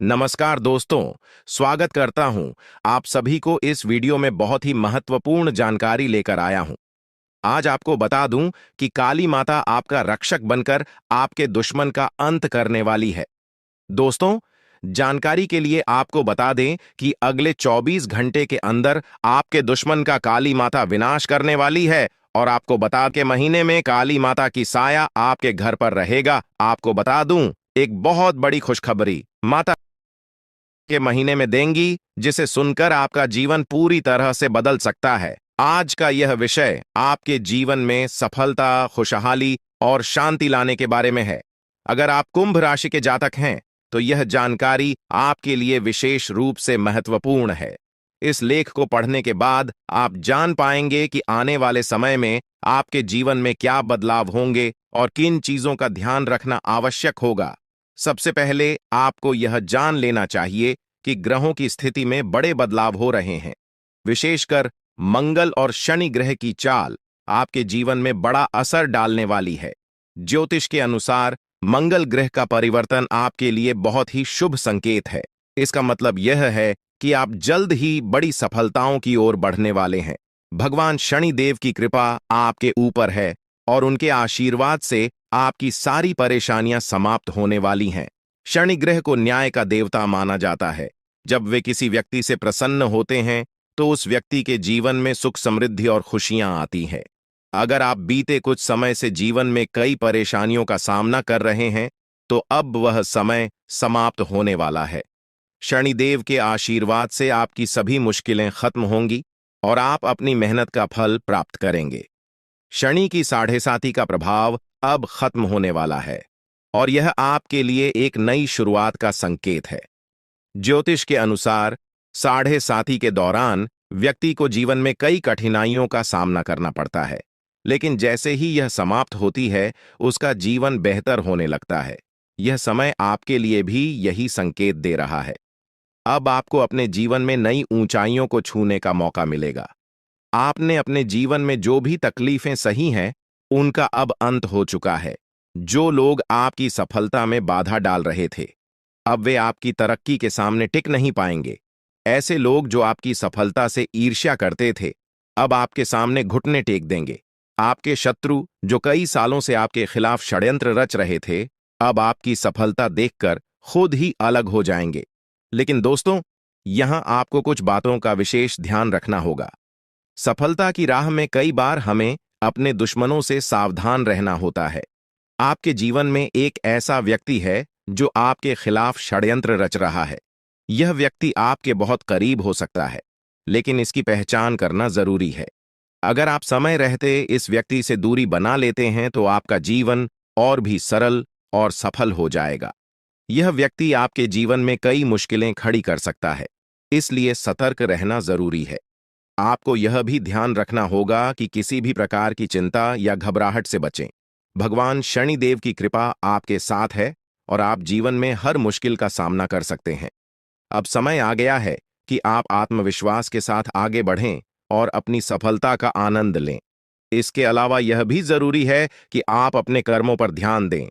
नमस्कार दोस्तों, स्वागत करता हूं आप सभी को इस वीडियो में बहुत ही महत्वपूर्ण जानकारी लेकर आया हूं। आज आपको बता दूं कि काली माता आपका रक्षक बनकर आपके दुश्मन का अंत करने वाली है। दोस्तों, जानकारी के लिए आपको बता दें कि अगले 24 घंटे के अंदर आपके दुश्मन का काली माता विनाश करने वाली है और आपको बता के महीने में काली माता की साया आपके घर पर रहेगा। आपको बता दूं एक बहुत बड़ी खुशखबरी माता के महीने में देंगी, जिसे सुनकर आपका जीवन पूरी तरह से बदल सकता है। आज का यह विषय आपके जीवन में सफलता, खुशहाली और शांति लाने के बारे में है। अगर आप कुंभ राशि के जातक हैं, तो यह जानकारी आपके लिए विशेष रूप से महत्वपूर्ण है। इस लेख को पढ़ने के बाद आप जान पाएंगे कि आने वाले समय में आपके जीवन में क्या बदलाव होंगे और किन चीजों का ध्यान रखना आवश्यक होगा। सबसे पहले आपको यह जान लेना चाहिए कि ग्रहों की स्थिति में बड़े बदलाव हो रहे हैं। विशेषकर मंगल और शनि ग्रह की चाल आपके जीवन में बड़ा असर डालने वाली है। ज्योतिष के अनुसार मंगल ग्रह का परिवर्तन आपके लिए बहुत ही शुभ संकेत है। इसका मतलब यह है कि आप जल्द ही बड़ी सफलताओं की ओर बढ़ने वाले हैं। भगवान शनि देव की कृपा आपके ऊपर है और उनके आशीर्वाद से आपकी सारी परेशानियां समाप्त होने वाली हैं। शनि ग्रह को न्याय का देवता माना जाता है। जब वे किसी व्यक्ति से प्रसन्न होते हैं, तो उस व्यक्ति के जीवन में सुख, समृद्धि और खुशियां आती हैं। अगर आप बीते कुछ समय से जीवन में कई परेशानियों का सामना कर रहे हैं, तो अब वह समय समाप्त होने वाला है। शनिदेव के आशीर्वाद से आपकी सभी मुश्किलें खत्म होंगी और आप अपनी मेहनत का फल प्राप्त करेंगे। शनि की साढ़े साती का प्रभाव अब खत्म होने वाला है और यह आपके लिए एक नई शुरुआत का संकेत है। ज्योतिष के अनुसार साढ़े साती के दौरान व्यक्ति को जीवन में कई कठिनाइयों का सामना करना पड़ता है, लेकिन जैसे ही यह समाप्त होती है, उसका जीवन बेहतर होने लगता है। यह समय आपके लिए भी यही संकेत दे रहा है। अब आपको अपने जीवन में नई ऊंचाइयों को छूने का मौका मिलेगा। आपने अपने जीवन में जो भी तकलीफें सही हैं, उनका अब अंत हो चुका है। जो लोग आपकी सफलता में बाधा डाल रहे थे, अब वे आपकी तरक्की के सामने टिक नहीं पाएंगे। ऐसे लोग जो आपकी सफलता से ईर्ष्या करते थे, अब आपके सामने घुटने टेक देंगे। आपके शत्रु जो कई सालों से आपके खिलाफ षड्यंत्र रच रहे थे, अब आपकी सफलता देखकर खुद ही अलग हो जाएंगे। लेकिन दोस्तों, यहां आपको कुछ बातों का विशेष ध्यान रखना होगा। सफलता की राह में कई बार हमें अपने दुश्मनों से सावधान रहना होता है। आपके जीवन में एक ऐसा व्यक्ति है जो आपके खिलाफ षड्यंत्र रच रहा है। यह व्यक्ति आपके बहुत करीब हो सकता है, लेकिन इसकी पहचान करना जरूरी है। अगर आप समय रहते इस व्यक्ति से दूरी बना लेते हैं, तो आपका जीवन और भी सरल और सफल हो जाएगा। यह व्यक्ति आपके जीवन में कई मुश्किलें खड़ी कर सकता है, इसलिए सतर्क रहना जरूरी है। आपको यह भी ध्यान रखना होगा कि किसी भी प्रकार की चिंता या घबराहट से बचें। भगवान शनिदेव की कृपा आपके साथ है और आप जीवन में हर मुश्किल का सामना कर सकते हैं। अब समय आ गया है कि आप आत्मविश्वास के साथ आगे बढ़ें और अपनी सफलता का आनंद लें। इसके अलावा यह भी जरूरी है कि आप अपने कर्मों पर ध्यान दें।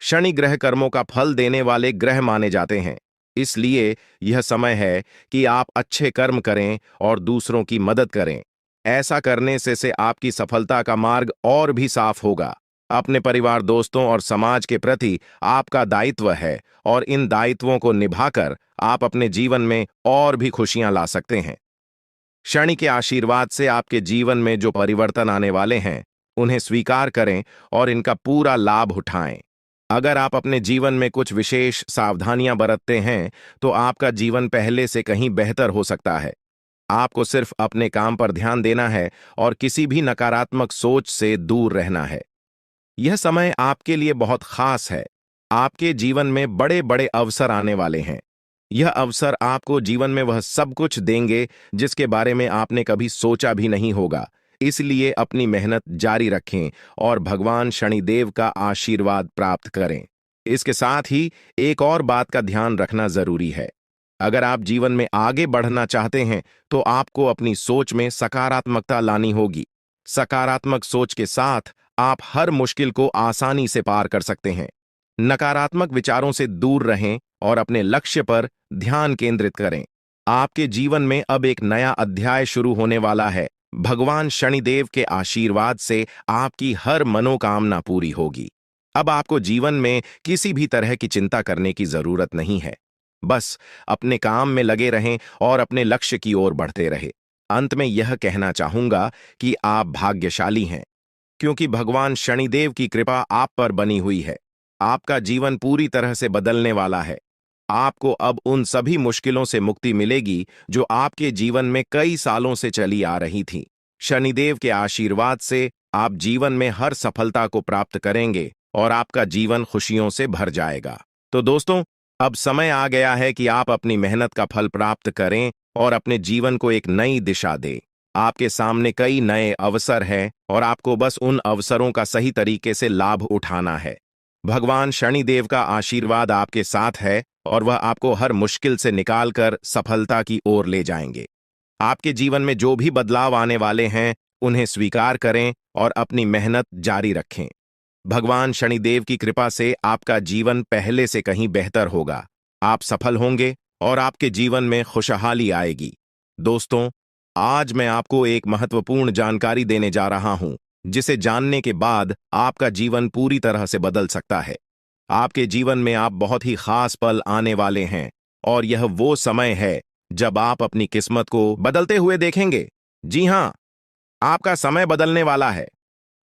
शनि ग्रह कर्मों का फल देने वाले ग्रह माने जाते हैं, इसलिए यह समय है कि आप अच्छे कर्म करें और दूसरों की मदद करें। ऐसा करने से आपकी सफलता का मार्ग और भी साफ होगा। अपने परिवार, दोस्तों और समाज के प्रति आपका दायित्व है और इन दायित्वों को निभाकर आप अपने जीवन में और भी खुशियां ला सकते हैं। शनि के आशीर्वाद से आपके जीवन में जो परिवर्तन आने वाले हैं, उन्हें स्वीकार करें और इनका पूरा लाभ उठाएं। अगर आप अपने जीवन में कुछ विशेष सावधानियां बरतते हैं, तो आपका जीवन पहले से कहीं बेहतर हो सकता है। आपको सिर्फ अपने काम पर ध्यान देना है और किसी भी नकारात्मक सोच से दूर रहना है। यह समय आपके लिए बहुत खास है। आपके जीवन में बड़े बड़े अवसर आने वाले हैं। यह अवसर आपको जीवन में वह सब कुछ देंगे जिसके बारे में आपने कभी सोचा भी नहीं होगा। इसलिए अपनी मेहनत जारी रखें और भगवान शनिदेव का आशीर्वाद प्राप्त करें। इसके साथ ही एक और बात का ध्यान रखना जरूरी है। अगर आप जीवन में आगे बढ़ना चाहते हैं, तो आपको अपनी सोच में सकारात्मकता लानी होगी। सकारात्मक सोच के साथ आप हर मुश्किल को आसानी से पार कर सकते हैं। नकारात्मक विचारों से दूर रहें और अपने लक्ष्य पर ध्यान केंद्रित करें। आपके जीवन में अब एक नया अध्याय शुरू होने वाला है। भगवान शनिदेव के आशीर्वाद से आपकी हर मनोकामना पूरी होगी। अब आपको जीवन में किसी भी तरह की चिंता करने की जरूरत नहीं है। बस अपने काम में लगे रहें और अपने लक्ष्य की ओर बढ़ते रहें। अंत में यह कहना चाहूंगा कि आप भाग्यशाली हैं, क्योंकि भगवान शनिदेव की कृपा आप पर बनी हुई है। आपका जीवन पूरी तरह से बदलने वाला है। आपको अब उन सभी मुश्किलों से मुक्ति मिलेगी जो आपके जीवन में कई सालों से चली आ रही थी। शनिदेव के आशीर्वाद से आप जीवन में हर सफलता को प्राप्त करेंगे और आपका जीवन खुशियों से भर जाएगा। तो दोस्तों, अब समय आ गया है कि आप अपनी मेहनत का फल प्राप्त करें और अपने जीवन को एक नई दिशा दें। आपके सामने कई नए अवसर हैं और आपको बस उन अवसरों का सही तरीके से लाभ उठाना है। भगवान शनिदेव का आशीर्वाद आपके साथ है और वह आपको हर मुश्किल से निकालकर सफलता की ओर ले जाएंगे। आपके जीवन में जो भी बदलाव आने वाले हैं, उन्हें स्वीकार करें और अपनी मेहनत जारी रखें। भगवान शनिदेव की कृपा से आपका जीवन पहले से कहीं बेहतर होगा। आप सफल होंगे और आपके जीवन में खुशहाली आएगी। दोस्तों, आज मैं आपको एक महत्वपूर्ण जानकारी देने जा रहा हूं, जिसे जानने के बाद आपका जीवन पूरी तरह से बदल सकता है। आपके जीवन में आप बहुत ही खास पल आने वाले हैं और यह वो समय है जब आप अपनी किस्मत को बदलते हुए देखेंगे। जी हां, आपका समय बदलने वाला है।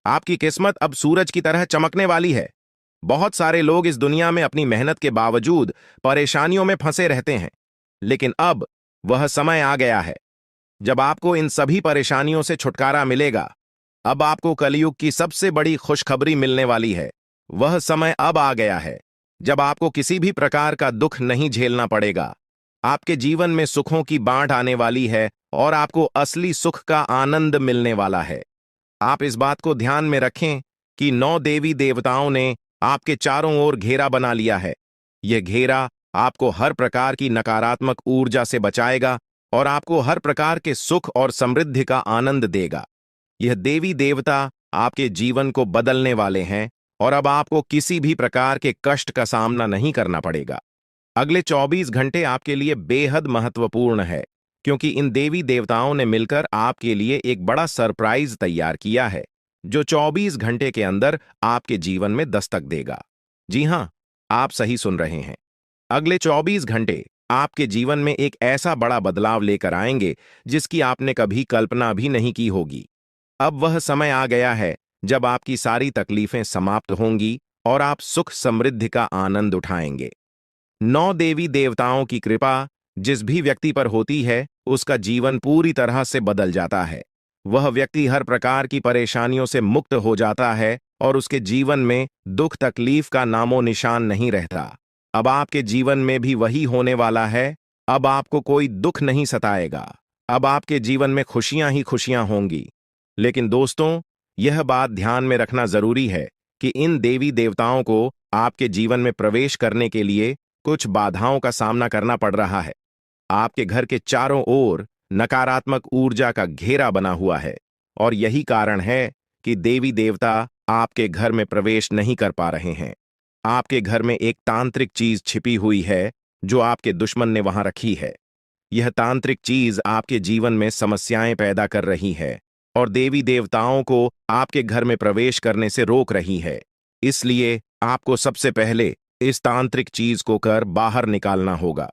आपकी किस्मत अब सूरज की तरह चमकने वाली है। बहुत सारे लोग इस दुनिया में अपनी मेहनत के बावजूद परेशानियों में फंसे रहते हैं, लेकिन अब वह समय आ गया है जब आपको इन सभी परेशानियों से छुटकारा मिलेगा। अब आपको कलयुग की सबसे बड़ी खुशखबरी मिलने वाली है। वह समय अब आ गया है जब आपको किसी भी प्रकार का दुख नहीं झेलना पड़ेगा। आपके जीवन में सुखों की बाढ़ आने वाली है और आपको असली सुख का आनंद मिलने वाला है। आप इस बात को ध्यान में रखें कि 9 देवी देवताओं ने आपके चारों ओर घेरा बना लिया है। यह घेरा आपको हर प्रकार की नकारात्मक ऊर्जा से बचाएगा और आपको हर प्रकार के सुख और समृद्धि का आनंद देगा। यह देवी देवता आपके जीवन को बदलने वाले हैं और अब आपको किसी भी प्रकार के कष्ट का सामना नहीं करना पड़ेगा। अगले 24 घंटे आपके लिए बेहद महत्वपूर्ण है, क्योंकि इन देवी देवताओं ने मिलकर आपके लिए एक बड़ा सरप्राइज तैयार किया है, जो 24 घंटे के अंदर आपके जीवन में दस्तक देगा। जी हां, आप सही सुन रहे हैं। अगले 24 घंटे आपके जीवन में एक ऐसा बड़ा बदलाव लेकर आएंगे जिसकी आपने कभी कल्पना भी नहीं की होगी। अब वह समय आ गया है जब आपकी सारी तकलीफें समाप्त होंगी और आप सुख समृद्धि का आनंद उठाएंगे। 9 देवी देवताओं की कृपा जिस भी व्यक्ति पर होती है, उसका जीवन पूरी तरह से बदल जाता है। वह व्यक्ति हर प्रकार की परेशानियों से मुक्त हो जाता है और उसके जीवन में दुख तकलीफ का नामो निशान नहीं रहता। अब आपके जीवन में भी वही होने वाला है। अब आपको कोई दुख नहीं सताएगा। अब आपके जीवन में खुशियां ही खुशियां होंगी। लेकिन दोस्तों, यह बात ध्यान में रखना जरूरी है कि इन देवी देवताओं को आपके जीवन में प्रवेश करने के लिए कुछ बाधाओं का सामना करना पड़ रहा है। आपके घर के चारों ओर नकारात्मक ऊर्जा का घेरा बना हुआ है और यही कारण है कि देवी देवता आपके घर में प्रवेश नहीं कर पा रहे हैं। आपके घर में एक तांत्रिक चीज छिपी हुई है जो आपके दुश्मन ने वहां रखी है। यह तांत्रिक चीज आपके जीवन में समस्याएं पैदा कर रही है और देवी देवताओं को आपके घर में प्रवेश करने से रोक रही है। इसलिए आपको सबसे पहले इस तांत्रिक चीज को कर बाहर निकालना होगा।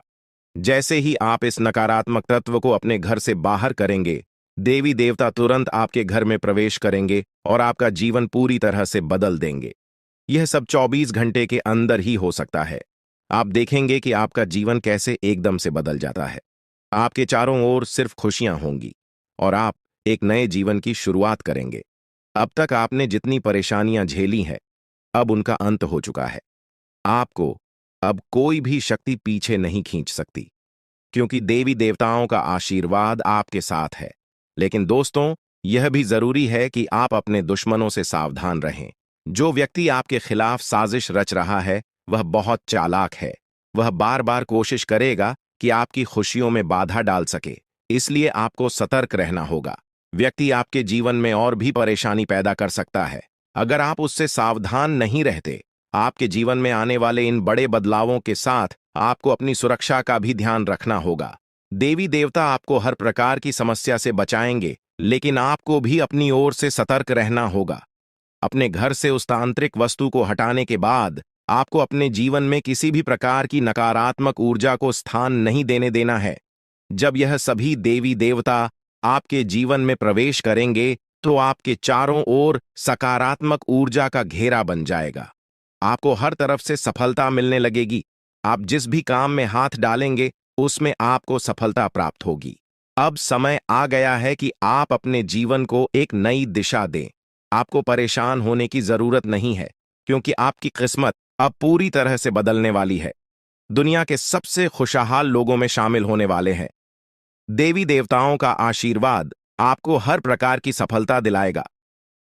जैसे ही आप इस नकारात्मक तत्व को अपने घर से बाहर करेंगे, देवी देवता तुरंत आपके घर में प्रवेश करेंगे और आपका जीवन पूरी तरह से बदल देंगे। यह सब 24 घंटे के अंदर ही हो सकता है। आप देखेंगे कि आपका जीवन कैसे एकदम से बदल जाता है। आपके चारों ओर सिर्फ खुशियां होंगी और आप एक नए जीवन की शुरुआत करेंगे। अब तक आपने जितनी परेशानियां झेली हैं, अब उनका अंत हो चुका है। आपको अब कोई भी शक्ति पीछे नहीं खींच सकती, क्योंकि देवी देवताओं का आशीर्वाद आपके साथ है। लेकिन दोस्तों, यह भी जरूरी है कि आप अपने दुश्मनों से सावधान रहें। जो व्यक्ति आपके खिलाफ साजिश रच रहा है, वह बहुत चालाक है। वह बार बार कोशिश करेगा कि आपकी खुशियों में बाधा डाल सके। इसलिए आपको सतर्क रहना होगा। व्यक्ति आपके जीवन में और भी परेशानी पैदा कर सकता है। अगर आप उससे सावधान नहीं रहते, आपके जीवन में आने वाले इन बड़े बदलावों के साथ आपको अपनी सुरक्षा का भी ध्यान रखना होगा। देवी देवता आपको हर प्रकार की समस्या से बचाएंगे, लेकिन आपको भी अपनी ओर से सतर्क रहना होगा। अपने घर से उस तांत्रिक वस्तु को हटाने के बाद आपको अपने जीवन में किसी भी प्रकार की नकारात्मक ऊर्जा को स्थान नहीं देने देना है। जब यह सभी देवी देवता आपके जीवन में प्रवेश करेंगे तो आपके चारों ओर सकारात्मक ऊर्जा का घेरा बन जाएगा। आपको हर तरफ से सफलता मिलने लगेगी। आप जिस भी काम में हाथ डालेंगे उसमें आपको सफलता प्राप्त होगी। अब समय आ गया है कि आप अपने जीवन को एक नई दिशा दें। आपको परेशान होने की जरूरत नहीं है, क्योंकि आपकी किस्मत अब पूरी तरह से बदलने वाली है। दुनिया के सबसे खुशहाल लोगों में शामिल होने वाले हैं। देवी देवताओं का आशीर्वाद आपको हर प्रकार की सफलता दिलाएगा।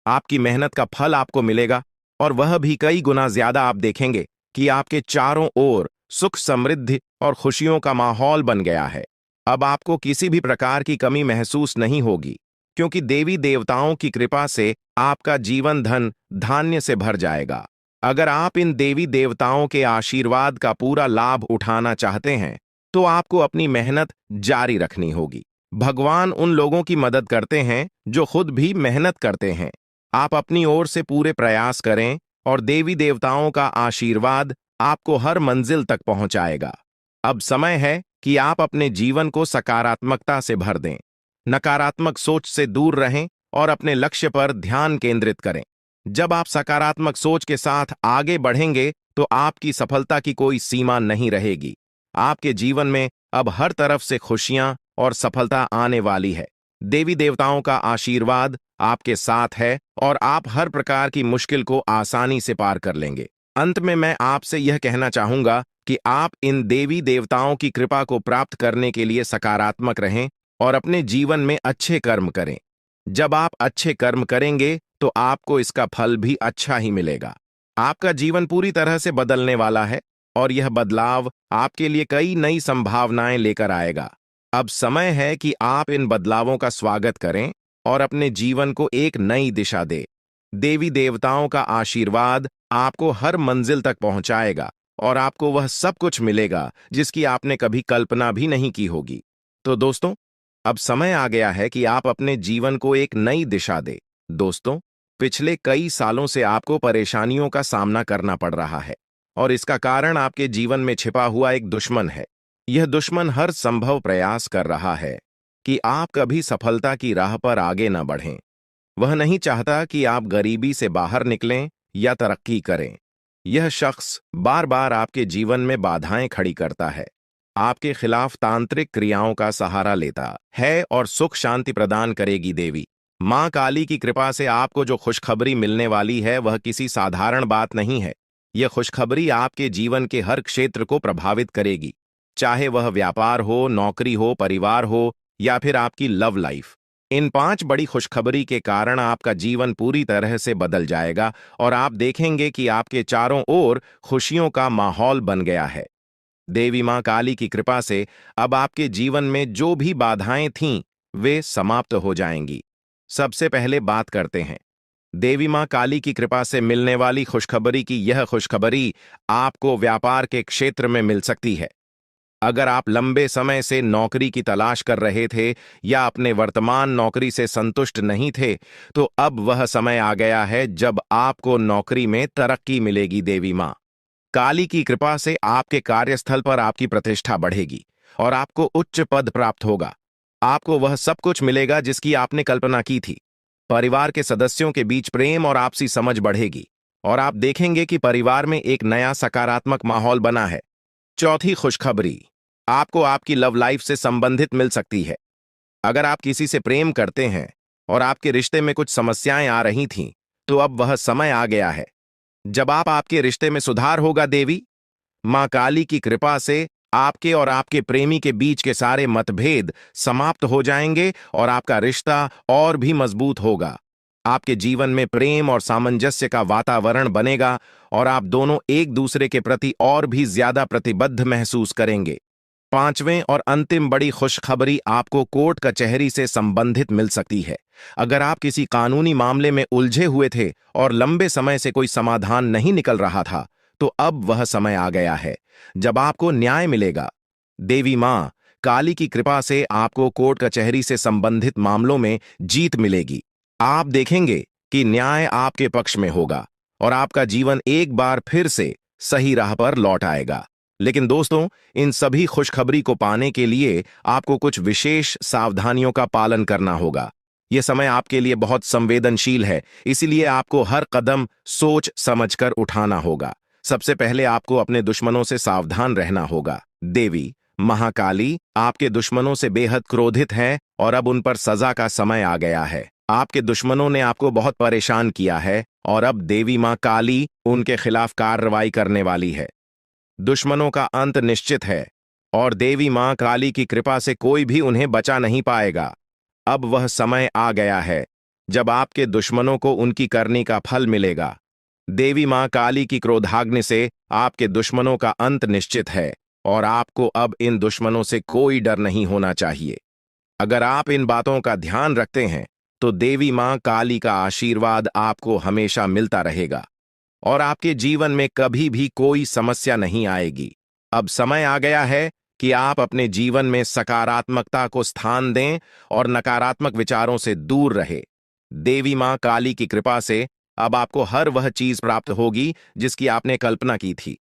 आपकी मेहनत का फल आपको मिलेगा, और वह भी कई गुना ज्यादा। आप देखेंगे कि आपके चारों ओर सुख, समृद्धि और खुशियों का माहौल बन गया है। अब आपको किसी भी प्रकार की कमी महसूस नहीं होगी, क्योंकि देवी देवताओं की कृपा से आपका जीवन धन धान्य से भर जाएगा। अगर आप इन देवी देवताओं के आशीर्वाद का पूरा लाभ उठाना चाहते हैं तो आपको अपनी मेहनत जारी रखनी होगी। भगवान उन लोगों की मदद करते हैं जो खुद भी मेहनत करते हैं। आप अपनी ओर से पूरे प्रयास करें और देवी देवताओं का आशीर्वाद आपको हर मंजिल तक पहुंचाएगा। अब समय है कि आप अपने जीवन को सकारात्मकता से भर दें। नकारात्मक सोच से दूर रहें और अपने लक्ष्य पर ध्यान केंद्रित करें। जब आप सकारात्मक सोच के साथ आगे बढ़ेंगे तो आपकी सफलता की कोई सीमा नहीं रहेगी। आपके जीवन में अब हर तरफ से खुशियां और सफलता आने वाली है। देवी देवताओं का आशीर्वाद आपके साथ है और आप हर प्रकार की मुश्किल को आसानी से पार कर लेंगे। अंत में मैं आपसे यह कहना चाहूंगा कि आप इन देवी देवताओं की कृपा को प्राप्त करने के लिए सकारात्मक रहें और अपने जीवन में अच्छे कर्म करें। जब आप अच्छे कर्म करेंगे तो आपको इसका फल भी अच्छा ही मिलेगा। आपका जीवन पूरी तरह से बदलने वाला है और यह बदलाव आपके लिए कई नई संभावनाएं लेकर आएगा। अब समय है कि आप इन बदलावों का स्वागत करें और अपने जीवन को एक नई दिशा दें। देवी देवताओं का आशीर्वाद आपको हर मंजिल तक पहुंचाएगा और आपको वह सब कुछ मिलेगा जिसकी आपने कभी कल्पना भी नहीं की होगी। तो दोस्तों, अब समय आ गया है कि आप अपने जीवन को एक नई दिशा दें। दोस्तों, पिछले कई सालों से आपको परेशानियों का सामना करना पड़ रहा है और इसका कारण आपके जीवन में छिपा हुआ एक दुश्मन है। यह दुश्मन हर संभव प्रयास कर रहा है कि आप कभी सफलता की राह पर आगे न बढ़ें। वह नहीं चाहता कि आप गरीबी से बाहर निकलें या तरक्की करें। यह शख्स बार बार आपके जीवन में बाधाएं खड़ी करता है, आपके खिलाफ तांत्रिक क्रियाओं का सहारा लेता है और सुख शांति प्रदान करेगी देवी मां काली की कृपा से आपको जो खुशखबरी मिलने वाली है वह किसी साधारण बात नहीं है। यह खुशखबरी आपके जीवन के हर क्षेत्र को प्रभावित करेगी, चाहे वह व्यापार हो, नौकरी हो, परिवार हो या फिर आपकी लव लाइफ। इन 5 बड़ी खुशखबरी के कारण आपका जीवन पूरी तरह से बदल जाएगा और आप देखेंगे कि आपके चारों ओर खुशियों का माहौल बन गया है। देवी मां काली की कृपा से अब आपके जीवन में जो भी बाधाएं थीं वे समाप्त हो जाएंगी। सबसे पहले बात करते हैं देवी मां काली की कृपा से मिलने वाली खुशखबरी की। यह खुशखबरी आपको व्यापार के क्षेत्र में मिल सकती है। अगर आप लंबे समय से नौकरी की तलाश कर रहे थे या अपने वर्तमान नौकरी से संतुष्ट नहीं थे, तो अब वह समय आ गया है जब आपको नौकरी में तरक्की मिलेगी। देवी मां काली की कृपा से आपके कार्यस्थल पर आपकी प्रतिष्ठा बढ़ेगी और आपको उच्च पद प्राप्त होगा। आपको वह सब कुछ मिलेगा जिसकी आपने कल्पना की थी। परिवार के सदस्यों के बीच प्रेम और आपसी समझ बढ़ेगी और आप देखेंगे कि परिवार में एक नया सकारात्मक माहौल बना है। चौथी खुशखबरी आपको आपकी लव लाइफ से संबंधित मिल सकती है। अगर आप किसी से प्रेम करते हैं और आपके रिश्ते में कुछ समस्याएं आ रही थीं, तो अब वह समय आ गया है जब आपके रिश्ते में सुधार होगा। देवी मां काली की कृपा से आपके और आपके प्रेमी के बीच के सारे मतभेद समाप्त हो जाएंगे और आपका रिश्ता और भी मजबूत होगा। आपके जीवन में प्रेम और सामंजस्य का वातावरण बनेगा और आप दोनों एक दूसरे के प्रति और भी ज्यादा प्रतिबद्ध महसूस करेंगे। 5वें और अंतिम बड़ी खुशखबरी आपको कोर्ट कचहरी से संबंधित मिल सकती है। अगर आप किसी कानूनी मामले में उलझे हुए थे और लंबे समय से कोई समाधान नहीं निकल रहा था, तो अब वह समय आ गया है जब आपको न्याय मिलेगा। देवी मां काली की कृपा से आपको कोर्ट कचहरी से संबंधित मामलों में जीत मिलेगी। आप देखेंगे कि न्याय आपके पक्ष में होगा और आपका जीवन एक बार फिर से सही राह पर लौट आएगा। लेकिन दोस्तों, इन सभी खुशखबरी को पाने के लिए आपको कुछ विशेष सावधानियों का पालन करना होगा। यह समय आपके लिए बहुत संवेदनशील है, इसीलिए आपको हर कदम सोच समझकर उठाना होगा। सबसे पहले आपको अपने दुश्मनों से सावधान रहना होगा। देवी महाकाली आपके दुश्मनों से बेहद क्रोधित हैं और अब उन पर सजा का समय आ गया है। आपके दुश्मनों ने आपको बहुत परेशान किया है और अब देवी मां काली उनके खिलाफ कार्रवाई करने वाली है। दुश्मनों का अंत निश्चित है और देवी मां काली की कृपा से कोई भी उन्हें बचा नहीं पाएगा। अब वह समय आ गया है जब आपके दुश्मनों को उनकी करनी का फल मिलेगा। देवी मां काली की क्रोधाग्नि से आपके दुश्मनों का अंत निश्चित है और आपको अब इन दुश्मनों से कोई डर नहीं होना चाहिए। अगर आप इन बातों का ध्यान रखते हैं तो देवी मां काली का आशीर्वाद आपको हमेशा मिलता रहेगा और आपके जीवन में कभी भी कोई समस्या नहीं आएगी। अब समय आ गया है कि आप अपने जीवन में सकारात्मकता को स्थान दें और नकारात्मक विचारों से दूर रहे। देवी मां काली की कृपा से अब आपको हर वह चीज प्राप्त होगी जिसकी आपने कल्पना की थी।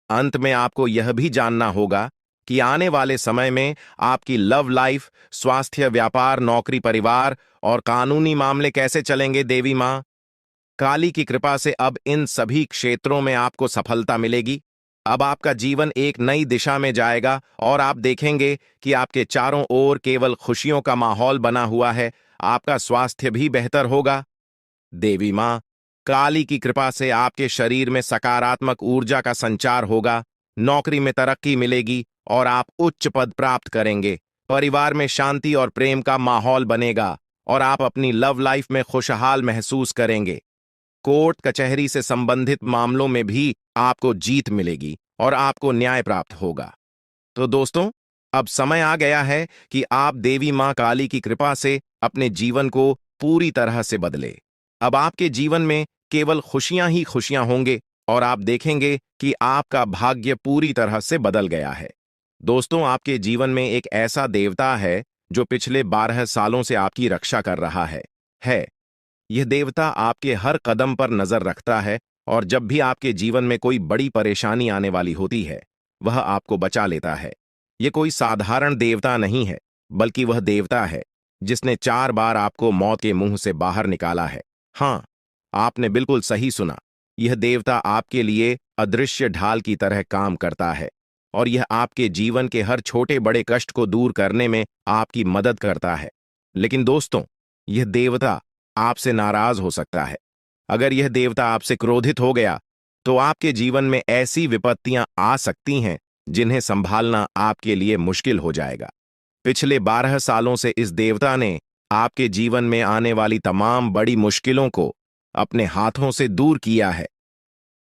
अंत में आपको यह भी जानना होगा कि आने वाले समय में आपकी लव लाइफ, स्वास्थ्य, व्यापार, नौकरी, परिवार और कानूनी मामले कैसे चलेंगे। देवी मां काली की कृपा से अब इन सभी क्षेत्रों में आपको सफलता मिलेगी। अब आपका जीवन एक नई दिशा में जाएगा और आप देखेंगे कि आपके चारों ओर केवल खुशियों का माहौल बना हुआ है। आपका स्वास्थ्य भी बेहतर होगा। देवी मां काली की कृपा से आपके शरीर में सकारात्मक ऊर्जा का संचार होगा। नौकरी में तरक्की मिलेगी और आप उच्च पद प्राप्त करेंगे। परिवार में शांति और प्रेम का माहौल बनेगा और आप अपनी लव लाइफ में खुशहाल महसूस करेंगे। कोर्ट कचहरी से संबंधित मामलों में भी आपको जीत मिलेगी और आपको न्याय प्राप्त होगा। तो दोस्तों, अब समय आ गया है कि आप देवी मां काली की कृपा से अपने जीवन को पूरी तरह से बदले। अब आपके जीवन में केवल खुशियां ही खुशियां होंगे और आप देखेंगे कि आपका भाग्य पूरी तरह से बदल गया है। दोस्तों, आपके जीवन में एक ऐसा देवता है जो पिछले 12 सालों से आपकी रक्षा कर रहा है। यह देवता आपके हर कदम पर नजर रखता है और जब भी आपके जीवन में कोई बड़ी परेशानी आने वाली होती है, वह आपको बचा लेता है। यह कोई साधारण देवता नहीं है, बल्कि वह देवता है जिसने 4 बार आपको मौत के मुंह से बाहर निकाला है। हाँ, आपने बिल्कुल सही सुना। यह देवता आपके लिए अदृश्य ढाल की तरह काम करता है और यह आपके जीवन के हर छोटे बड़े कष्ट को दूर करने में आपकी मदद करता है। लेकिन दोस्तों, यह देवता आपसे नाराज हो सकता है। अगर यह देवता आपसे क्रोधित हो गया तो आपके जीवन में ऐसी विपत्तियां आ सकती हैं जिन्हें संभालना आपके लिए मुश्किल हो जाएगा। पिछले 12 सालों से इस देवता ने आपके जीवन में आने वाली तमाम बड़ी मुश्किलों को अपने हाथों से दूर किया है।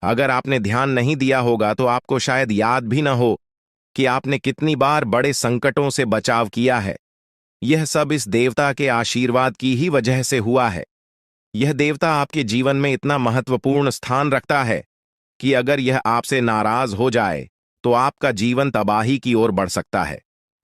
अगर आपने ध्यान नहीं दिया होगा तो आपको शायद याद भी न हो कि आपने कितनी बार बड़े संकटों से बचाव किया है। यह सब इस देवता के आशीर्वाद की ही वजह से हुआ है। यह देवता आपके जीवन में इतना महत्वपूर्ण स्थान रखता है कि अगर यह आपसे नाराज हो जाए तो आपका जीवन तबाही की ओर बढ़ सकता है।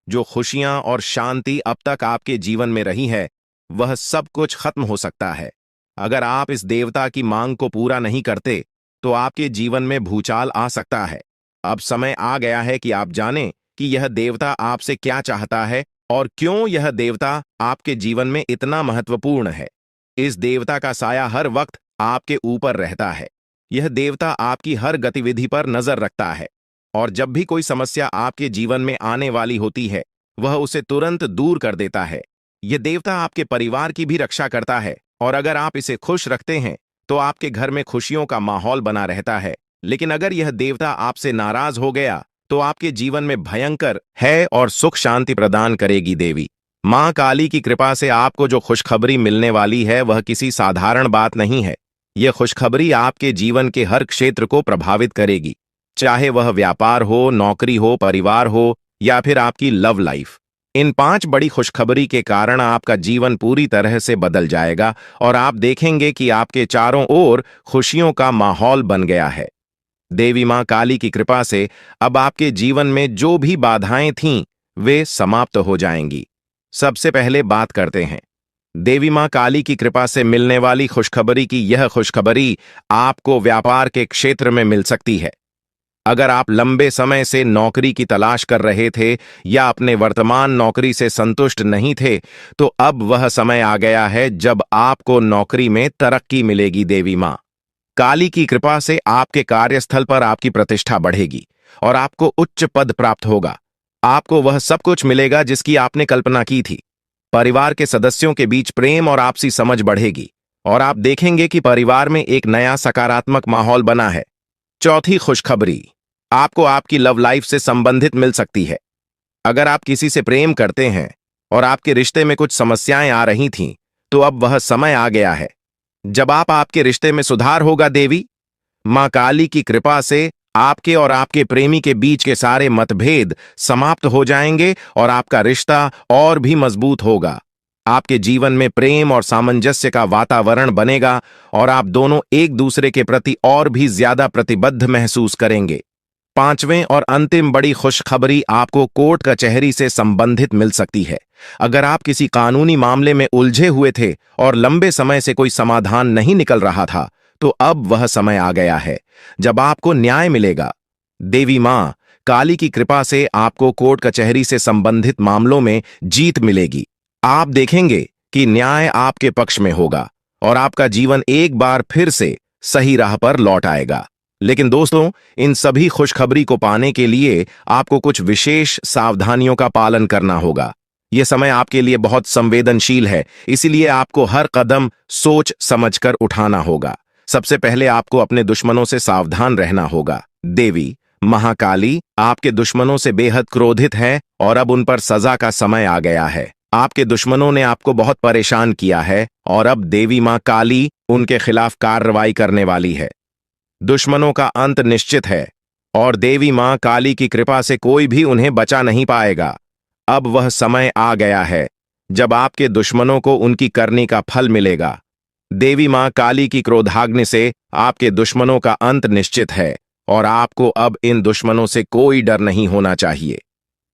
जो खुशियां और शांति अब तक आपके जीवन में रही है, वह सब कुछ खत्म हो सकता है। अगर आप इस देवता की मांग को पूरा नहीं करते तो आपके जीवन में भूचाल आ सकता है। अब समय आ गया है कि आप जानें कि यह देवता आपसे क्या चाहता है और क्यों यह देवता आपके जीवन में इतना महत्वपूर्ण है। इस देवता का साया हर वक्त आपके ऊपर रहता है। यह देवता आपकी हर गतिविधि पर नजर रखता है और जब भी कोई समस्या आपके जीवन में आने वाली होती है, वह उसे तुरंत दूर कर देता है। यह देवता आपके परिवार की भी रक्षा करता है और अगर आप इसे खुश रखते हैं तो आपके घर में खुशियों का माहौल बना रहता है। लेकिन अगर यह देवता आपसे नाराज हो गया तो आपके जीवन में भयंकर है और सुख शांति प्रदान करेगी। देवी मां काली की कृपा से आपको जो खुशखबरी मिलने वाली है वह किसी साधारण बात नहीं है। यह खुशखबरी आपके जीवन के हर क्षेत्र को प्रभावित करेगी, चाहे वह व्यापार हो, नौकरी हो, परिवार हो या फिर आपकी लव लाइफ। इन 5 बड़ी खुशखबरी के कारण आपका जीवन पूरी तरह से बदल जाएगा और आप देखेंगे कि आपके चारों ओर खुशियों का माहौल बन गया है। देवी मां काली की कृपा से अब आपके जीवन में जो भी बाधाएं थीं, वे समाप्त हो जाएंगी। सबसे पहले बात करते हैं देवी मां काली की कृपा से मिलने वाली खुशखबरी की। यह खुशखबरी आपको व्यापार के क्षेत्र में मिल सकती है। अगर आप लंबे समय से नौकरी की तलाश कर रहे थे या अपने वर्तमान नौकरी से संतुष्ट नहीं थे, तो अब वह समय आ गया है जब आपको नौकरी में तरक्की मिलेगी। देवी मां काली की कृपा से आपके कार्यस्थल पर आपकी प्रतिष्ठा बढ़ेगी और आपको उच्च पद प्राप्त होगा। आपको वह सब कुछ मिलेगा जिसकी आपने कल्पना की थी। परिवार के सदस्यों के बीच प्रेम और आपसी समझ बढ़ेगी और आप देखेंगे कि परिवार में एक नया सकारात्मक माहौल बना है। चौथी खुशखबरी आपको आपकी लव लाइफ से संबंधित मिल सकती है। अगर आप किसी से प्रेम करते हैं और आपके रिश्ते में कुछ समस्याएं आ रही थीं, तो अब वह समय आ गया है जब आपके रिश्ते में सुधार होगा। देवी मां काली की कृपा से आपके और आपके प्रेमी के बीच के सारे मतभेद समाप्त हो जाएंगे और आपका रिश्ता और भी मजबूत होगा। आपके जीवन में प्रेम और सामंजस्य का वातावरण बनेगा और आप दोनों एक दूसरे के प्रति और भी ज्यादा प्रतिबद्ध महसूस करेंगे। पांचवें और अंतिम बड़ी खुशखबरी आपको कोर्ट कचहरी से संबंधित मिल सकती है। अगर आप किसी कानूनी मामले में उलझे हुए थे और लंबे समय से कोई समाधान नहीं निकल रहा था, तो अब वह समय आ गया है जब आपको न्याय मिलेगा। देवी मां काली की कृपा से आपको कोर्ट कचहरी से संबंधित मामलों में जीत मिलेगी। आप देखेंगे कि न्याय आपके पक्ष में होगा और आपका जीवन एक बार फिर से सही राह पर लौट आएगा। लेकिन दोस्तों, इन सभी खुशखबरी को पाने के लिए आपको कुछ विशेष सावधानियों का पालन करना होगा। यह समय आपके लिए बहुत संवेदनशील है, इसीलिए आपको हर कदम सोच समझकर उठाना होगा। सबसे पहले आपको अपने दुश्मनों से सावधान रहना होगा। देवी महाकाली आपके दुश्मनों से बेहद क्रोधित है और अब उन पर सजा का समय आ गया है। आपके दुश्मनों ने आपको बहुत परेशान किया है और अब देवी मां काली उनके खिलाफ कार्रवाई करने वाली है। दुश्मनों का अंत निश्चित है और देवी मां काली की कृपा से कोई भी उन्हें बचा नहीं पाएगा। अब वह समय आ गया है जब आपके दुश्मनों को उनकी करनी का फल मिलेगा। देवी मां काली की क्रोधाग्नि से आपके दुश्मनों का अंत निश्चित है और आपको अब इन दुश्मनों से कोई डर नहीं होना चाहिए।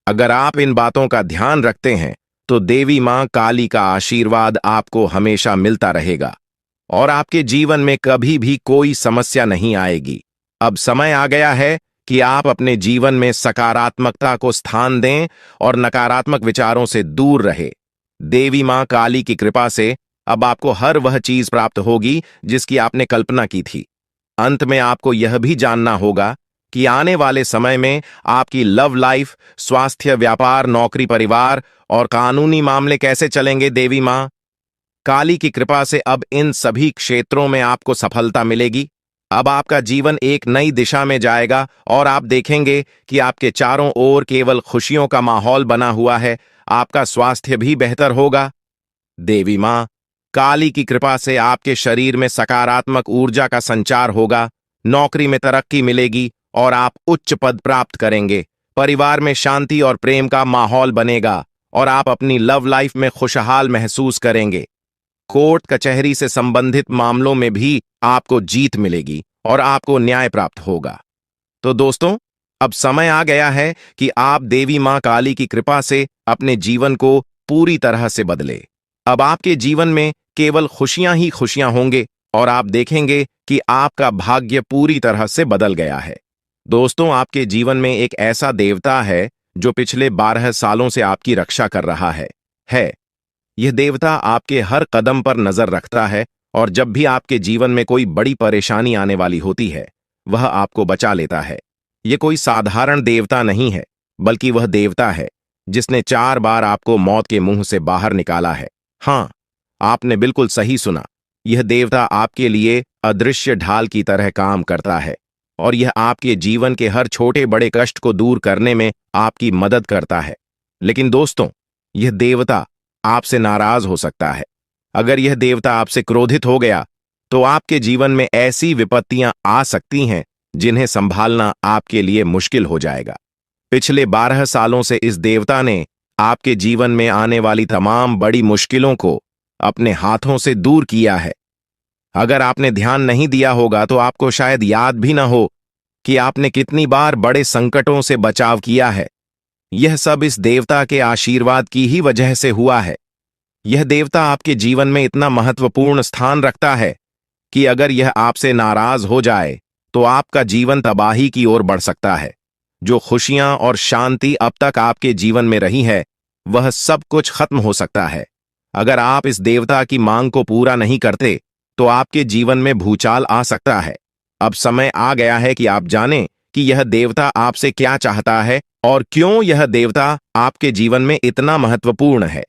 अगर आप इन बातों का ध्यान रखते हैं, तो देवी मां काली का आशीर्वाद आपको हमेशा मिलता रहेगा और आपके जीवन में कभी भी कोई समस्या नहीं आएगी। अब समय आ गया है कि आप अपने जीवन में सकारात्मकता को स्थान दें और नकारात्मक विचारों से दूर रहे। देवी मां काली की कृपा से अब आपको हर वह चीज प्राप्त होगी जिसकी आपने कल्पना की थी। अंत में आपको यह भी जानना होगा कि आने वाले समय में आपकी लव लाइफ, स्वास्थ्य, व्यापार, नौकरी, परिवार और कानूनी मामले कैसे चलेंगे। देवी मां काली की कृपा से अब इन सभी क्षेत्रों में आपको सफलता मिलेगी। अब आपका जीवन एक नई दिशा में जाएगा और आप देखेंगे कि आपके चारों ओर केवल खुशियों का माहौल बना हुआ है। आपका स्वास्थ्य भी बेहतर होगा। देवी मां काली की कृपा से आपके शरीर में सकारात्मक ऊर्जा का संचार होगा, नौकरी में तरक्की मिलेगी और आप उच्च पद प्राप्त करेंगे। परिवार में शांति और प्रेम का माहौल बनेगा और आप अपनी लव लाइफ में खुशहाल महसूस करेंगे। कोर्ट कचहरी से संबंधित मामलों में भी आपको जीत मिलेगी और आपको न्याय प्राप्त होगा। तो दोस्तों, अब समय आ गया है कि आप देवी मां काली की कृपा से अपने जीवन को पूरी तरह से बदले। अब आपके जीवन में केवल खुशियां ही खुशियां होंगे और आप देखेंगे कि आपका भाग्य पूरी तरह से बदल गया है। दोस्तों, आपके जीवन में एक ऐसा देवता है जो पिछले 12 सालों से आपकी रक्षा कर रहा है। यह देवता आपके हर कदम पर नजर रखता है और जब भी आपके जीवन में कोई बड़ी परेशानी आने वाली होती है, वह आपको बचा लेता है। यह कोई साधारण देवता नहीं है, बल्कि वह देवता है जिसने 4 बार आपको मौत के मुंह से बाहर निकाला है। हाँ, आपने बिल्कुल सही सुना। यह देवता आपके लिए अदृश्य ढाल की तरह काम करता है और यह आपके जीवन के हर छोटे बड़े कष्ट को दूर करने में आपकी मदद करता है। लेकिन दोस्तों, यह देवता आपसे नाराज हो सकता है। अगर यह देवता आपसे क्रोधित हो गया, तो आपके जीवन में ऐसी विपत्तियां आ सकती हैं जिन्हें संभालना आपके लिए मुश्किल हो जाएगा। पिछले 12 सालों से इस देवता ने आपके जीवन में आने वाली तमाम बड़ी मुश्किलों को अपने हाथों से दूर किया है। अगर आपने ध्यान नहीं दिया होगा तो आपको शायद याद भी ना हो कि आपने कितनी बार बड़े संकटों से बचाव किया है। यह सब इस देवता के आशीर्वाद की ही वजह से हुआ है। यह देवता आपके जीवन में इतना महत्वपूर्ण स्थान रखता है कि अगर यह आपसे नाराज हो जाए तो आपका जीवन तबाही की ओर बढ़ सकता है। जो खुशियां और शांति अब तक आपके जीवन में रही है, वह सब कुछ खत्म हो सकता है। अगर आप इस देवता की मांग को पूरा नहीं करते तो आपके जीवन में भूचाल आ सकता है। अब समय आ गया है कि आप जानें कि यह देवता आपसे क्या चाहता है और क्यों यह देवता आपके जीवन में इतना महत्वपूर्ण है।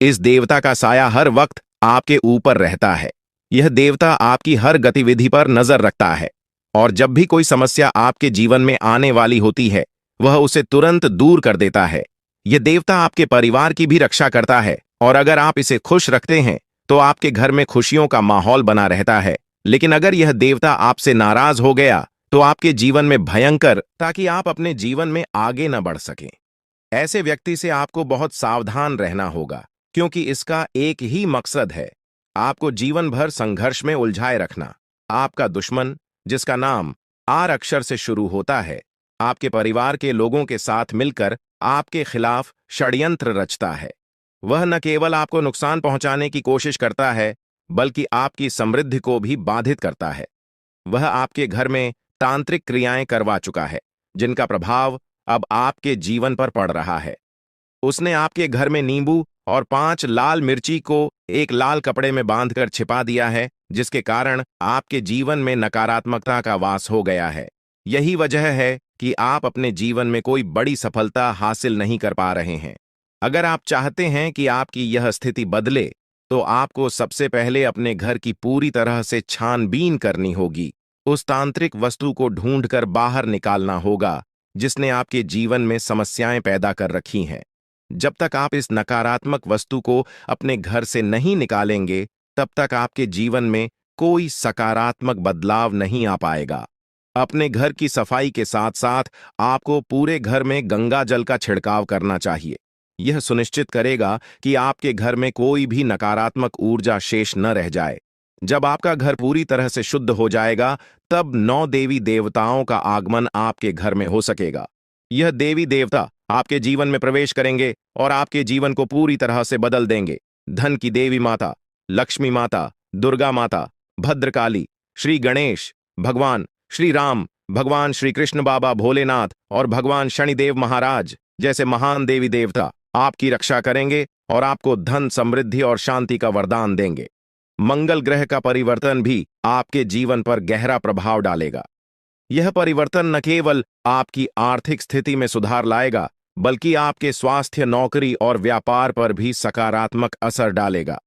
इस देवता का साया हर वक्त आपके ऊपर रहता है। यह देवता आपकी हर गतिविधि पर नजर रखता है और जब भी कोई समस्या आपके जीवन में आने वाली होती है, वह उसे तुरंत दूर कर देता है। यह देवता आपके परिवार की भी रक्षा करता है और अगर आप इसे खुश रखते हैं तो आपके घर में खुशियों का माहौल बना रहता है। लेकिन अगर यह देवता आपसे नाराज हो गया तो आपके जीवन में भयंकर, ताकि आप अपने जीवन में आगे न बढ़ सकें। ऐसे व्यक्ति से आपको बहुत सावधान रहना होगा, क्योंकि इसका एक ही मकसद है, आपको जीवन भर संघर्ष में उलझाए रखना। आपका दुश्मन, जिसका नाम आर अक्षर से शुरू होता है, आपके परिवार के लोगों के साथ मिलकर आपके खिलाफ षड्यंत्र रचता है। वह न केवल आपको नुकसान पहुंचाने की कोशिश करता है, बल्कि आपकी समृद्धि को भी बाधित करता है। वह आपके घर में तांत्रिक क्रियाएं करवा चुका है, जिनका प्रभाव अब आपके जीवन पर पड़ रहा है। उसने आपके घर में नींबू और 5 लाल मिर्ची को एक लाल कपड़े में बांधकर छिपा दिया है, जिसके कारण आपके जीवन में नकारात्मकता का वास हो गया है। यही वजह है कि आप अपने जीवन में कोई बड़ी सफलता हासिल नहीं कर पा रहे हैं। अगर आप चाहते हैं कि आपकी यह स्थिति बदले, तो आपको सबसे पहले अपने घर की पूरी तरह से छानबीन करनी होगी। उस तांत्रिक वस्तु को ढूंढकर बाहर निकालना होगा जिसने आपके जीवन में समस्याएं पैदा कर रखी हैं। जब तक आप इस नकारात्मक वस्तु को अपने घर से नहीं निकालेंगे, तब तक आपके जीवन में कोई सकारात्मक बदलाव नहीं आ पाएगा। अपने घर की सफाई के साथ साथ आपको पूरे घर में गंगा जल का छिड़काव करना चाहिए। यह सुनिश्चित करेगा कि आपके घर में कोई भी नकारात्मक ऊर्जा शेष न रह जाए। जब आपका घर पूरी तरह से शुद्ध हो जाएगा, तब 9 देवी देवताओं का आगमन आपके घर में हो सकेगा। यह देवी देवता आपके जीवन में प्रवेश करेंगे और आपके जीवन को पूरी तरह से बदल देंगे। धन की देवी माता, लक्ष्मी माता, दुर्गा माता, भद्रकाली, श्री गणेश, भगवान श्री राम, भगवान श्री कृष्ण बाबा भोलेनाथ और भगवान शनिदेव महाराज जैसे महान देवी देवता आपकी रक्षा करेंगे और आपको धन, समृद्धि और शांति का वरदान देंगे। मंगल ग्रह का परिवर्तन भी आपके जीवन पर गहरा प्रभाव डालेगा। यह परिवर्तन न केवल आपकी आर्थिक स्थिति में सुधार लाएगा, बल्कि आपके स्वास्थ्य, नौकरी और व्यापार पर भी सकारात्मक असर डालेगा।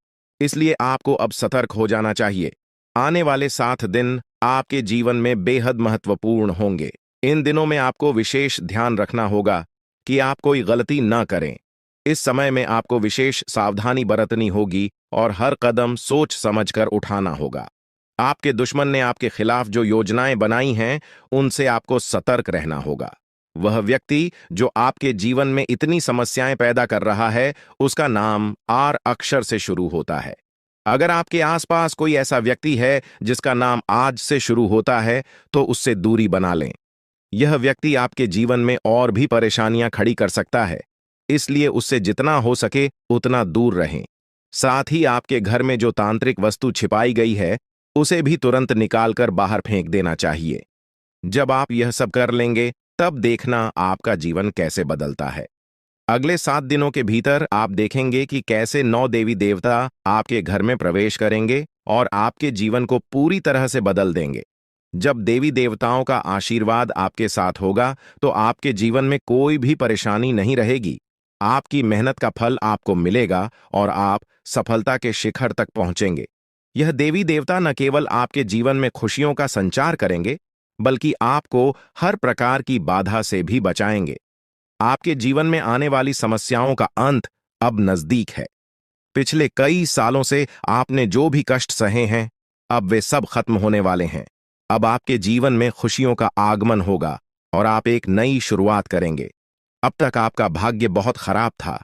इसलिए आपको अब सतर्क हो जाना चाहिए। आने वाले 7 दिन आपके जीवन में बेहद महत्वपूर्ण होंगे। इन दिनों में आपको विशेष ध्यान रखना होगा कि आप कोई गलती न करें। इस समय में आपको विशेष सावधानी बरतनी होगी और हर कदम सोच समझकर उठाना होगा। आपके दुश्मन ने आपके खिलाफ जो योजनाएं बनाई हैं, उनसे आपको सतर्क रहना होगा। वह व्यक्ति जो आपके जीवन में इतनी समस्याएं पैदा कर रहा है, उसका नाम आर अक्षर से शुरू होता है। अगर आपके आसपास कोई ऐसा व्यक्ति है जिसका नाम आज से शुरू होता है, तो उससे दूरी बना लें। यह व्यक्ति आपके जीवन में और भी परेशानियां खड़ी कर सकता है, इसलिए उससे जितना हो सके उतना दूर रहें। साथ ही आपके घर में जो तांत्रिक वस्तु छिपाई गई है, उसे भी तुरंत निकालकर बाहर फेंक देना चाहिए। जब आप यह सब कर लेंगे, तब देखना आपका जीवन कैसे बदलता है। अगले 7 दिनों के भीतर आप देखेंगे कि कैसे 9 देवी देवता आपके घर में प्रवेश करेंगे और आपके जीवन को पूरी तरह से बदल देंगे। जब देवी देवताओं का आशीर्वाद आपके साथ होगा, तो आपके जीवन में कोई भी परेशानी नहीं रहेगी। आपकी मेहनत का फल आपको मिलेगा और आप सफलता के शिखर तक पहुंचेंगे। यह देवी देवता न केवल आपके जीवन में खुशियों का संचार करेंगे, बल्कि आपको हर प्रकार की बाधा से भी बचाएंगे। आपके जीवन में आने वाली समस्याओं का अंत अब नजदीक है। पिछले कई सालों से आपने जो भी कष्ट सहे हैं, अब वे सब खत्म होने वाले हैं। अब आपके जीवन में खुशियों का आगमन होगा और आप एक नई शुरुआत करेंगे। अब तक आपका भाग्य बहुत खराब था।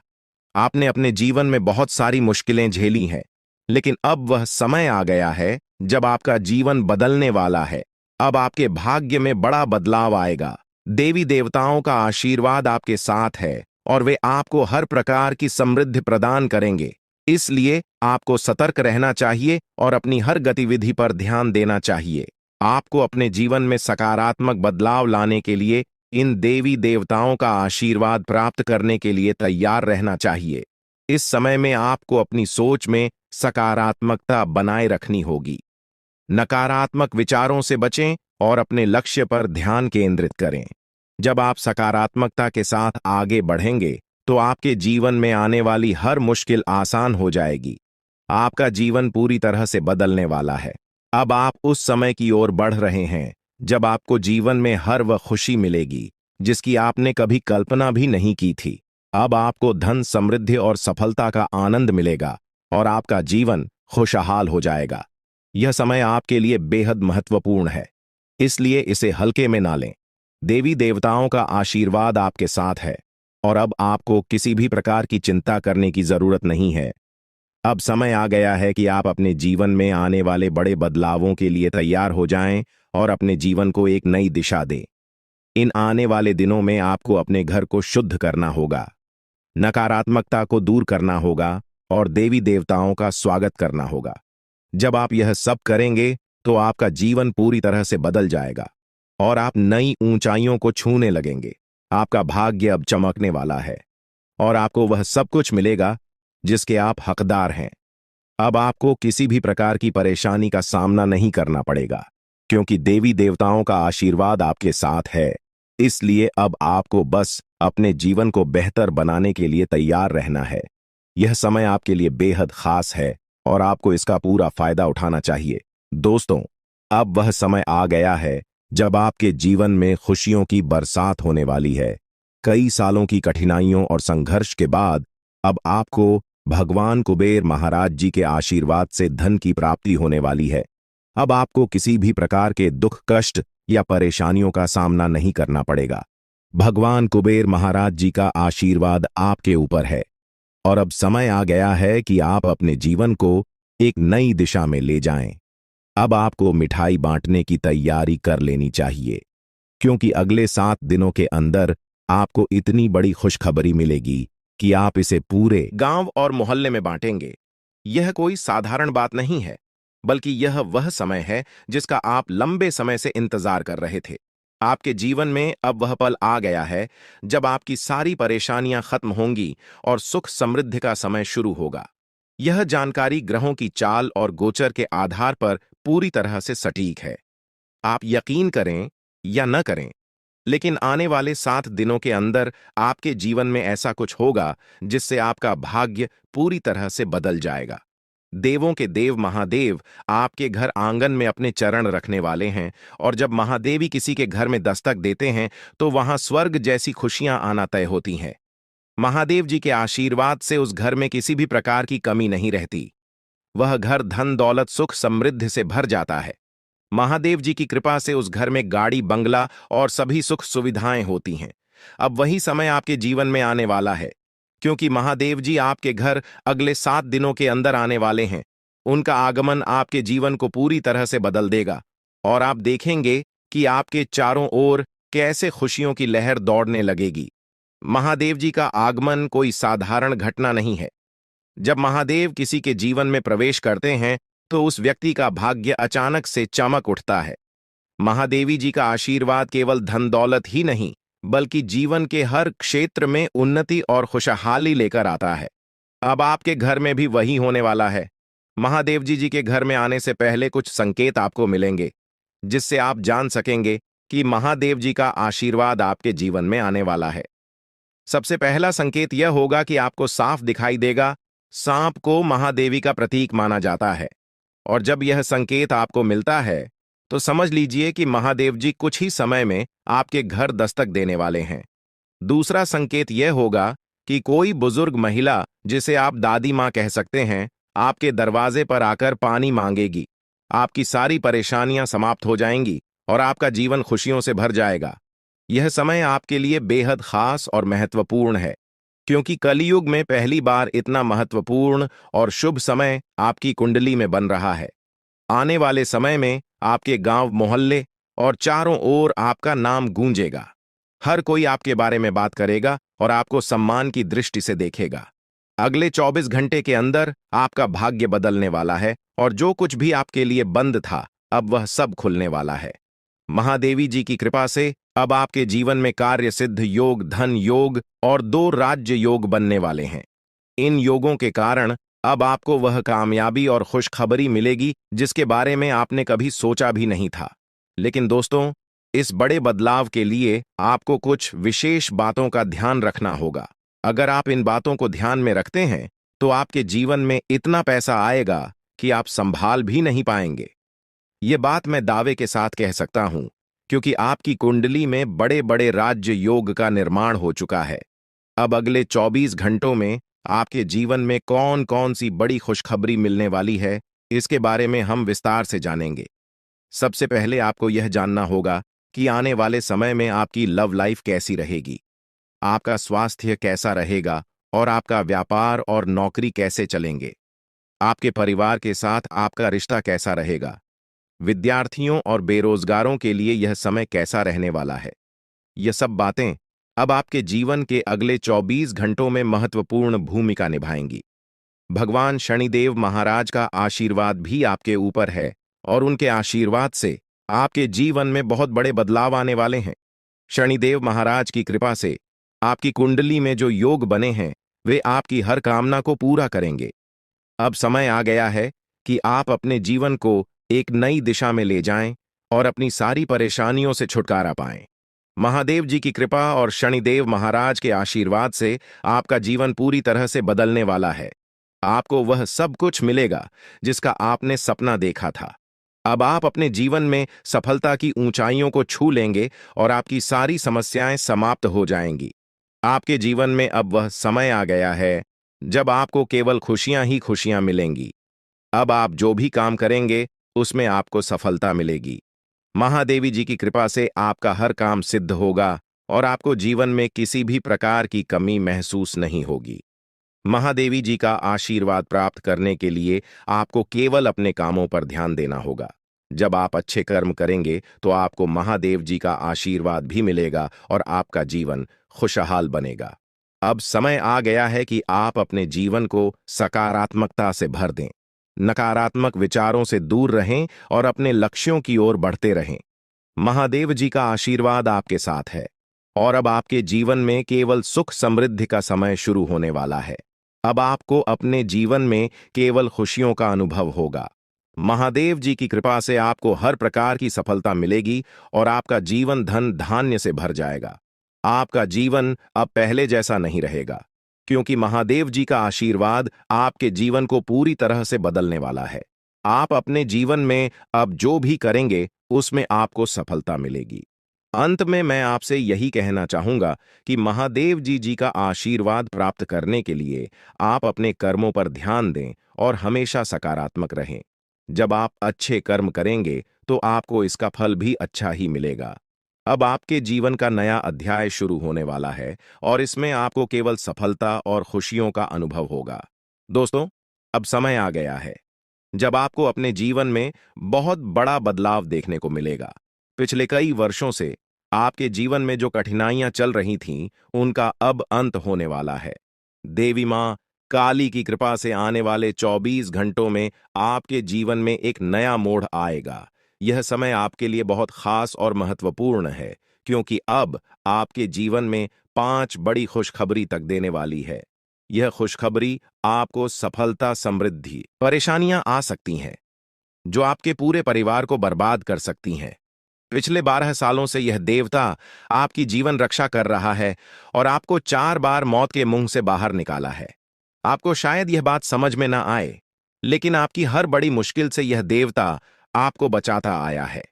आपने अपने जीवन में बहुत सारी मुश्किलें झेली हैं, लेकिन अब वह समय आ गया है जब आपका जीवन बदलने वाला है। अब आपके भाग्य में बड़ा बदलाव आएगा। देवी देवताओं का आशीर्वाद आपके साथ है और वे आपको हर प्रकार की समृद्धि प्रदान करेंगे। इसलिए आपको सतर्क रहना चाहिए और अपनी हर गतिविधि पर ध्यान देना चाहिए। आपको अपने जीवन में सकारात्मक बदलाव लाने के लिए इन देवी देवताओं का आशीर्वाद प्राप्त करने के लिए तैयार रहना चाहिए। इस समय में आपको अपनी सोच में सकारात्मकता बनाए रखनी होगी। नकारात्मक विचारों से बचें और अपने लक्ष्य पर ध्यान केंद्रित करें। जब आप सकारात्मकता के साथ आगे बढ़ेंगे तो आपके जीवन में आने वाली हर मुश्किल आसान हो जाएगी। आपका जीवन पूरी तरह से बदलने वाला है। अब आप उस समय की ओर बढ़ रहे हैं जब आपको जीवन में हर वह खुशी मिलेगी जिसकी आपने कभी कल्पना भी नहीं की थी। अब आपको धन, समृद्धि और सफलता का आनंद मिलेगा और आपका जीवन खुशहाल हो जाएगा। यह समय आपके लिए बेहद महत्वपूर्ण है, इसलिए इसे हल्के में ना लें। देवी देवताओं का आशीर्वाद आपके साथ है और अब आपको किसी भी प्रकार की चिंता करने की जरूरत नहीं है। अब समय आ गया है कि आप अपने जीवन में आने वाले बड़े बदलावों के लिए तैयार हो जाएं और अपने जीवन को एक नई दिशा दें। इन आने वाले दिनों में आपको अपने घर को शुद्ध करना होगा, नकारात्मकता को दूर करना होगा और देवी देवताओं का स्वागत करना होगा। जब आप यह सब करेंगे तो आपका जीवन पूरी तरह से बदल जाएगा और आप नई ऊंचाइयों को छूने लगेंगे। आपका भाग्य अब चमकने वाला है और आपको वह सब कुछ मिलेगा जिसके आप हकदार हैं। अब आपको किसी भी प्रकार की परेशानी का सामना नहीं करना पड़ेगा क्योंकि देवी देवताओं का आशीर्वाद आपके साथ है। इसलिए अब आपको बस अपने जीवन को बेहतर बनाने के लिए तैयार रहना है। यह समय आपके लिए बेहद खास है और आपको इसका पूरा फायदा उठाना चाहिए। दोस्तों, अब वह समय आ गया है जब आपके जीवन में खुशियों की बरसात होने वाली है। कई सालों की कठिनाइयों और संघर्ष के बाद अब आपको भगवान कुबेर महाराज जी के आशीर्वाद से धन की प्राप्ति होने वाली है। अब आपको किसी भी प्रकार के दुख, कष्ट या परेशानियों का सामना नहीं करना पड़ेगा। भगवान कुबेर महाराज जी का आशीर्वाद आपके ऊपर है और अब समय आ गया है कि आप अपने जीवन को एक नई दिशा में ले जाएं। अब आपको मिठाई बांटने की तैयारी कर लेनी चाहिए क्योंकि अगले 7 दिनों के अंदर आपको इतनी बड़ी खुशखबरी मिलेगी कि आप इसे पूरे गांव और मोहल्ले में बांटेंगे। यह कोई साधारण बात नहीं है, बल्कि यह वह समय है जिसका आप लंबे समय से इंतजार कर रहे थे। आपके जीवन में अब वह पल आ गया है जब आपकी सारी परेशानियां खत्म होंगी और सुख समृद्धि का समय शुरू होगा। यह जानकारी ग्रहों की चाल और गोचर के आधार पर पूरी तरह से सटीक है। आप यकीन करें या न करें, लेकिन आने वाले 7 दिनों के अंदर आपके जीवन में ऐसा कुछ होगा जिससे आपका भाग्य पूरी तरह से बदल जाएगा। देवों के देव महादेव आपके घर आंगन में अपने चरण रखने वाले हैं और जब महादेवी किसी के घर में दस्तक देते हैं तो वहां स्वर्ग जैसी खुशियां आना तय होती हैं। महादेव जी के आशीर्वाद से उस घर में किसी भी प्रकार की कमी नहीं रहती। वह घर धन, दौलत, सुख, समृद्धि से भर जाता है। महादेव जी की कृपा से उस घर में गाड़ी, बंगला और सभी सुख सुविधाएं होती हैं। अब वही समय आपके जीवन में आने वाला है क्योंकि महादेव जी आपके घर अगले 7 दिनों के अंदर आने वाले हैं। उनका आगमन आपके जीवन को पूरी तरह से बदल देगा और आप देखेंगे कि आपके चारों ओर कैसे खुशियों की लहर दौड़ने लगेगी। महादेव जी का आगमन कोई साधारण घटना नहीं है। जब महादेव किसी के जीवन में प्रवेश करते हैं तो उस व्यक्ति का भाग्य अचानक से चमक उठता है। महादेवी जी का आशीर्वाद केवल धन दौलत ही नहीं, बल्कि जीवन के हर क्षेत्र में उन्नति और खुशहाली लेकर आता है। अब आपके घर में भी वही होने वाला है। महादेव जी के घर में आने से पहले कुछ संकेत आपको मिलेंगे जिससे आप जान सकेंगे कि महादेव जी का आशीर्वाद आपके जीवन में आने वाला है। सबसे पहला संकेत यह होगा कि आपको साफ दिखाई देगा। सांप को महादेवी का प्रतीक माना जाता है और जब यह संकेत आपको मिलता है तो समझ लीजिए कि महादेव जी कुछ ही समय में आपके घर दस्तक देने वाले हैं। दूसरा संकेत यह होगा कि कोई बुजुर्ग महिला, जिसे आप दादी माँ कह सकते हैं, आपके दरवाजे पर आकर पानी मांगेगी। आपकी सारी परेशानियां समाप्त हो जाएंगी और आपका जीवन खुशियों से भर जाएगा। यह समय आपके लिए बेहद खास और महत्वपूर्ण है क्योंकि कलयुग में पहली बार इतना महत्वपूर्ण और शुभ समय आपकी कुंडली में बन रहा है। आने वाले समय में आपके गांव, मोहल्ले और चारों ओर आपका नाम गूंजेगा। हर कोई आपके बारे में बात करेगा और आपको सम्मान की दृष्टि से देखेगा। अगले 24 घंटे के अंदर आपका भाग्य बदलने वाला है और जो कुछ भी आपके लिए बंद था, अब वह सब खुलने वाला है। महादेवी जी की कृपा से अब आपके जीवन में कार्य सिद्ध योग, धन योग और 2 राज्य योग बनने वाले हैं। इन योगों के कारण अब आपको वह कामयाबी और खुशखबरी मिलेगी जिसके बारे में आपने कभी सोचा भी नहीं था। लेकिन दोस्तों, इस बड़े बदलाव के लिए आपको कुछ विशेष बातों का ध्यान रखना होगा। अगर आप इन बातों को ध्यान में रखते हैं तो आपके जीवन में इतना पैसा आएगा कि आप संभाल भी नहीं पाएंगे। ये बात मैं दावे के साथ कह सकता हूं, क्योंकि आपकी कुंडली में बड़े बड़े राज्य योग का निर्माण हो चुका है। अब अगले 24 घंटों में आपके जीवन में कौन कौन सी बड़ी खुशखबरी मिलने वाली है, इसके बारे में हम विस्तार से जानेंगे। सबसे पहले आपको यह जानना होगा कि आने वाले समय में आपकी लव लाइफ कैसी रहेगी, आपका स्वास्थ्य कैसा रहेगा और आपका व्यापार और नौकरी कैसे चलेंगे। आपके परिवार के साथ आपका रिश्ता कैसा रहेगा। विद्यार्थियों और बेरोजगारों के लिए यह समय कैसा रहने वाला है। ये सब बातें अब आपके जीवन के अगले 24 घंटों में महत्वपूर्ण भूमिका निभाएंगी। भगवान शनिदेव महाराज का आशीर्वाद भी आपके ऊपर है और उनके आशीर्वाद से आपके जीवन में बहुत बड़े बदलाव आने वाले हैं। शनिदेव महाराज की कृपा से आपकी कुंडली में जो योग बने हैं वे आपकी हर कामना को पूरा करेंगे। अब समय आ गया है कि आप अपने जीवन को एक नई दिशा में ले जाएं और अपनी सारी परेशानियों से छुटकारा पाएं। महादेव जी की कृपा और शनिदेव महाराज के आशीर्वाद से आपका जीवन पूरी तरह से बदलने वाला है। आपको वह सब कुछ मिलेगा जिसका आपने सपना देखा था। अब आप अपने जीवन में सफलता की ऊंचाइयों को छू लेंगे और आपकी सारी समस्याएं समाप्त हो जाएंगी। आपके जीवन में अब वह समय आ गया है जब आपको केवल खुशियां ही खुशियां मिलेंगी। अब आप जो भी काम करेंगे उसमें आपको सफलता मिलेगी। महादेवी जी की कृपा से आपका हर काम सिद्ध होगा और आपको जीवन में किसी भी प्रकार की कमी महसूस नहीं होगी। महादेवी जी का आशीर्वाद प्राप्त करने के लिए आपको केवल अपने कामों पर ध्यान देना होगा। जब आप अच्छे कर्म करेंगे तो आपको महादेव जी का आशीर्वाद भी मिलेगा और आपका जीवन खुशहाल बनेगा। अब समय आ गया है कि आप अपने जीवन को सकारात्मकता से भर दें। नकारात्मक विचारों से दूर रहें और अपने लक्ष्यों की ओर बढ़ते रहें। महादेव जी का आशीर्वाद आपके साथ है और अब आपके जीवन में केवल सुख समृद्धि का समय शुरू होने वाला है। अब आपको अपने जीवन में केवल खुशियों का अनुभव होगा। महादेव जी की कृपा से आपको हर प्रकार की सफलता मिलेगी और आपका जीवन धन धान्य से भर जाएगा। आपका जीवन अब पहले जैसा नहीं रहेगा, क्योंकि महादेव जी का आशीर्वाद आपके जीवन को पूरी तरह से बदलने वाला है। आप अपने जीवन में अब जो भी करेंगे उसमें आपको सफलता मिलेगी। अंत में मैं आपसे यही कहना चाहूंगा कि महादेव जी का आशीर्वाद प्राप्त करने के लिए आप अपने कर्मों पर ध्यान दें और हमेशा सकारात्मक रहें। जब आप अच्छे कर्म करेंगे तो आपको इसका फल भी अच्छा ही मिलेगा। अब आपके जीवन का नया अध्याय शुरू होने वाला है और इसमें आपको केवल सफलता और खुशियों का अनुभव होगा। दोस्तों, अब समय आ गया है जब आपको अपने जीवन में बहुत बड़ा बदलाव देखने को मिलेगा। पिछले कई वर्षों से आपके जीवन में जो कठिनाइयां चल रही थीं, उनका अब अंत होने वाला है। देवी मां काली की कृपा से आने वाले 24 घंटों में आपके जीवन में एक नया मोड़ आएगा। यह समय आपके लिए बहुत खास और महत्वपूर्ण है, क्योंकि अब आपके जीवन में 5 बड़ी खुशखबरी तक देने वाली है। यह खुशखबरी आपको सफलता, समृद्धि, परेशानियां आ सकती हैं जो आपके पूरे परिवार को बर्बाद कर सकती हैं। पिछले 12 सालों से यह देवता आपकी जीवन रक्षा कर रहा है और आपको 4 बार मौत के मुंह से बाहर निकाला है। आपको शायद यह बात समझ में ना आए, लेकिन आपकी हर बड़ी मुश्किल से यह देवता आपको बचाता आया है।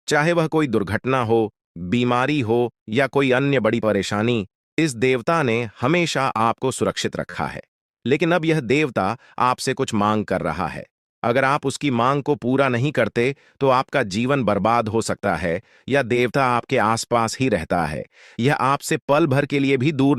चाहे वह कोई दुर्घटना हो, बीमारी हो या कोई अन्य बड़ी परेशानी, इस देवता ने हमेशा आपको सुरक्षित रखा है। लेकिन अब यह देवता आपसे कुछ मांग कर रहा है। अगर आप उसकी मांग को पूरा नहीं करते तो आपका जीवन बर्बाद हो सकता है या देवता आपके आसपास ही रहता है। यह आपसे पल भर के लिए भी दूर